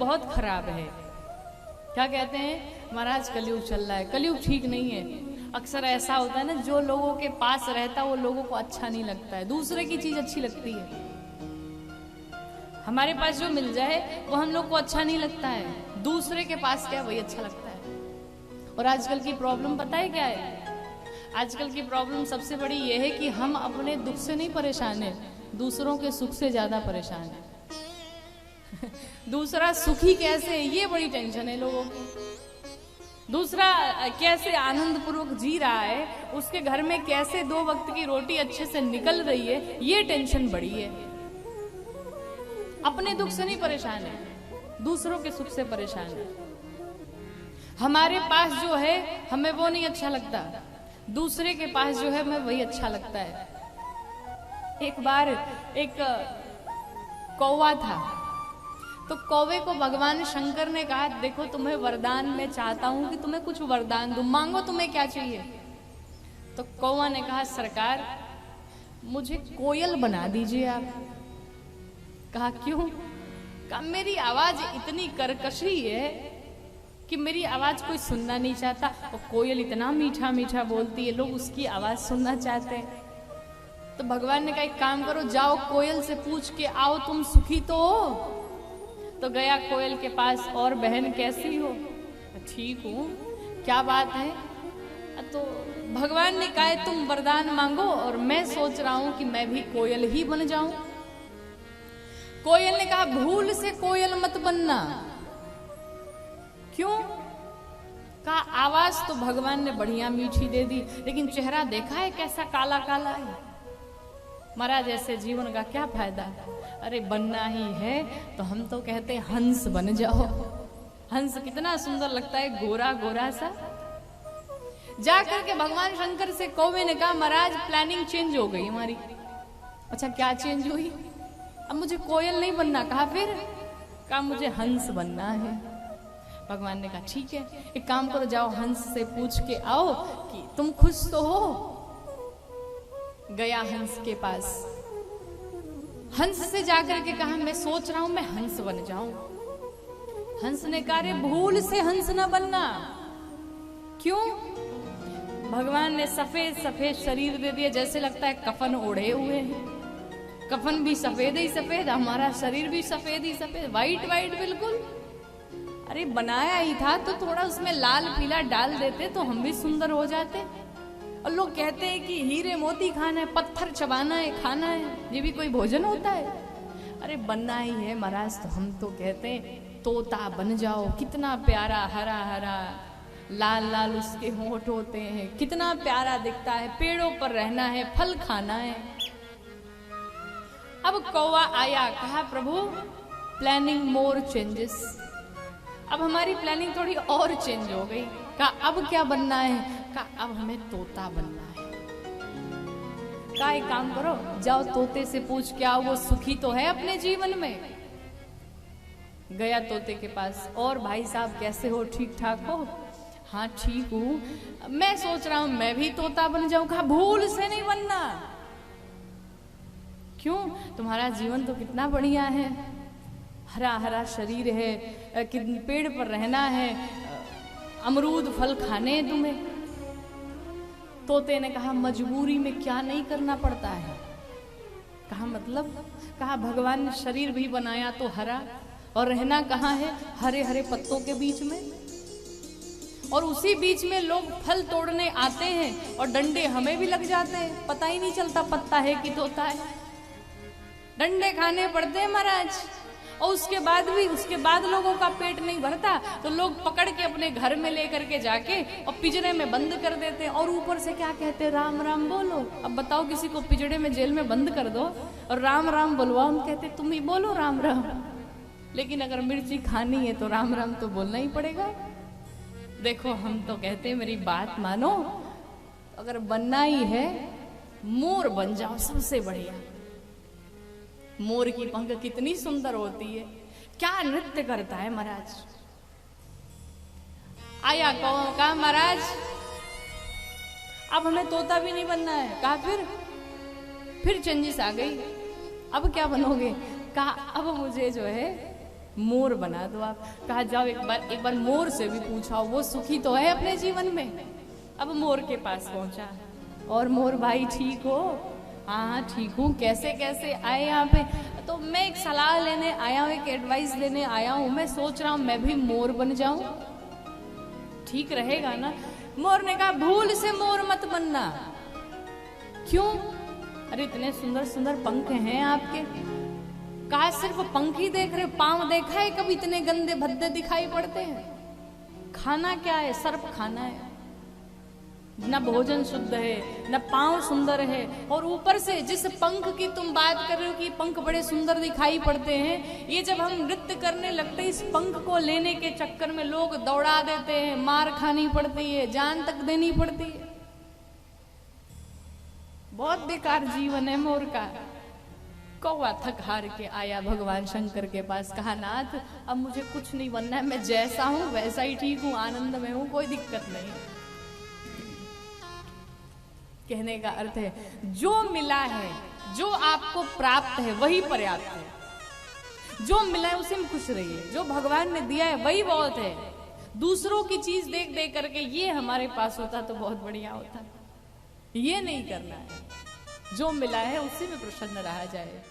बहुत खराब है। क्या कहते हैं महाराज, कलयुग चल रहा है, कलयुग ठीक नहीं है। अक्सर ऐसा होता है ना, जो लोगों के पास रहता है वो लोगों को अच्छा नहीं लगता है, दूसरे की चीज अच्छी लगती है। हमारे पास जो मिल जाए वो हम लोग को अच्छा नहीं लगता है, दूसरे के पास क्या वही अच्छा लगता है। और आजकल की प्रॉब्लम पता है क्या है? आजकल की प्रॉब्लम सबसे बड़ी ये है कि हम अपने दुख से नहीं परेशान है, दूसरों के सुख से ज्यादा परेशान है। दूसरा सुखी कैसे है, ये बड़ी टेंशन है लोगों की। दूसरा कैसे आनंद पूर्वक जी रहा है, उसके घर में कैसे 2 वक्त की रोटी अच्छे से निकल रही है, ये टेंशन बड़ी है। अपने दुख से नहीं परेशान है, दूसरों के सुख से परेशान है। हमारे पास जो है हमें वो नहीं अच्छा लगता, दूसरे के पास जो है हमें वही अच्छा लगता है। एक बार एक कौवा था, तो कौवे को भगवान शंकर ने कहा, देखो तुम्हें वरदान मैं चाहता हूं कि तुम्हें कुछ वरदान दूं, मांगो तुम्हें क्या चाहिए। तो कौवा ने कहा, सरकार मुझे कोयल बना दीजिए आप। कहा क्यों? कहा मेरी आवाज इतनी कर्कशी है कि मेरी आवाज कोई सुनना नहीं चाहता, और कोयल इतना मीठा मीठा बोलती है, लोग उसकी आवाज सुनना चाहते हैं। तो भगवान ने कहा एक काम करो, जाओ कोयल से पूछ के आओ तुम सुखी तो हो। तो गया कोयल के पास, और बहन कैसी हो? ठीक हूं, क्या बात है? तो भगवान ने कहा तुम वरदान मांगो, और मैं सोच रहा हूं कि मैं भी कोयल ही बन जाऊं। कोयल ने कहा भूल से कोयल मत बनना। क्यों? कहा आवाज तो भगवान ने बढ़िया मीठी दे दी, लेकिन चेहरा देखा है कैसा काला काला है। महाराज ऐसे जीवन का क्या फायदा? अरे बनना ही है तो हम तो कहते हैं हंस बन जाओ। हंस कितना सुंदर लगता है, गोरा गोरा सा। जाकर के भगवान शंकर से कौवे ने कहा, महाराज प्लानिंग चेंज हो गई हमारी। अच्छा क्या चेंज हुई? अब मुझे कोयल नहीं बनना। कहा फिर? कहा मुझे हंस बनना है। भगवान ने कहा ठीक है, एक काम करो, जाओ हंस से पूछ के आओ कि तुम खुश तो हो। गया हंस के पास, हंस से जाकर के कहा मैं सोच रहा हूं मैं हंस बन जाऊं। हंस ने कहा रे भूल से हंस न बनना। क्यों? भगवान ने सफेद सफेद शरीर दे दिया, जैसे लगता है कफन ओढ़े हुए हैं। कफन भी सफेद ही सफेद, हमारा शरीर भी सफेद ही सफेद, वाइट वाइट बिल्कुल। अरे बनाया ही था तो थोड़ा उसमें लाल पीला डाल देते तो हम भी सुंदर हो जाते। और लोग कहते हैं कि हीरे मोती खाना है, पत्थर चबाना है, खाना है, ये भी कोई भोजन होता है? अरे बनना ही है महाराज, तो हम तो कहते हैं तोता बन जाओ। कितना प्यारा हरा हरा लाल लाल उसके होंठ होते हैं, कितना प्यारा दिखता है। पेड़ों पर रहना है, फल खाना है। अब कौवा आया, कहा प्रभु प्लानिंग मोर चेंजेस। अब हमारी प्लानिंग थोड़ी और चेंज हो गई। कहा अब क्या बनना है? कहा अब हमें तोता बनना है। कहा एक काम करो, जाओ तोते से पूछ के आओ वो सुखी तो है अपने जीवन में। गया तोते के पास, और भाई साहब कैसे हो, ठीक ठाक हो? हाँ ठीक हूं, मैं सोच रहा हूं मैं भी तोता बन जाऊं। कहा भूल से नहीं बनना। क्यों? तुम्हारा जीवन तो कितना बढ़िया है, हरा हरा शरीर है, पेड़ पर रहना है, अमरूद फल खाने तुम्हें। तोते ने कहा मजबूरी में क्या नहीं करना पड़ता है। कहा मतलब? कहा भगवान ने शरीर भी बनाया तो हरा, और रहना कहाँ है? हरे हरे पत्तों के बीच में। और उसी बीच में लोग फल तोड़ने आते हैं और डंडे हमें भी लग जाते हैं, पता ही नहीं चलता पत्ता है कि तोता है। डंडे खाने पड़ते हैं महाराज। और उसके बाद लोगों का पेट नहीं भरता तो लोग पकड़ के अपने घर में लेकर के जाके और पिंजरे में बंद कर देते हैं। और ऊपर से क्या कहते हैं? राम राम बोलो। अब बताओ किसी को पिंजरे में जेल में बंद कर दो और राम राम बोलवाओ, हम कहते तुम ही बोलो राम राम। लेकिन अगर मिर्ची खानी है तो राम राम तो बोलना ही पड़ेगा। देखो हम तो कहते हैं मेरी बात मानो, अगर बनना ही है मोर बन जाओ, सबसे बढ़िया। मोर की पंख कितनी सुंदर होती है, क्या नृत्य करता है महाराज। आया कहा महाराज अब हमें तोता भी नहीं बनना है। कहा फिर चेंजेस आ गई, अब क्या बनोगे? कहा अब मुझे जो है मोर बना दो आप। कहा जाओ एक बार मोर से भी पूछाओ, वो सुखी तो है अपने जीवन में। अब मोर के पास पहुंचा, और मोर भाई ठीक हो? हाँ ठीक हूँ। कैसे कैसे आए यहाँ पे? तो मैं एक सलाह लेने आया हूँ, एक एडवाइस लेने आया हूँ, मैं सोच रहा हूँ मैं भी मोर बन जाऊं, ठीक रहेगा ना? मोर ने कहा भूल से मोर मत बनना। क्यों? अरे इतने सुंदर सुंदर पंख हैं आपके। कहा सिर्फ पंख ही देख रहे, पांव देखा है कभी? इतने गंदे भद्दे दिखाई पड़ते हैं। खाना क्या है? सर्प खाना है। न भोजन शुद्ध है, न पांव सुंदर है, और ऊपर से जिस पंख की तुम बात कर रहे हो कि पंख बड़े सुंदर दिखाई पड़ते हैं, ये जब हम नृत्य करने लगते हैं, इस पंख को लेने के चक्कर में लोग दौड़ा देते हैं, मार खानी पड़ती है, जान तक देनी पड़ती है। बहुत बेकार जीवन है मोर का। कौवा थक हार के आया भगवान शंकर के पास, कहा नाथ अब मुझे कुछ नहीं बनना है, मैं जैसा हूं वैसा ही ठीक हूं, आनंद में हूं, कोई दिक्कत नहीं। कहने का अर्थ है जो मिला है, जो आपको प्राप्त है वही पर्याप्त है। जो मिला है उसी में खुश रहिए, जो भगवान ने दिया है वही बहुत है। दूसरों की चीज देख देख करके ये हमारे पास होता तो बहुत बढ़िया होता, ये नहीं करना है। जो मिला है उसी में प्रसन्न रहा जाए।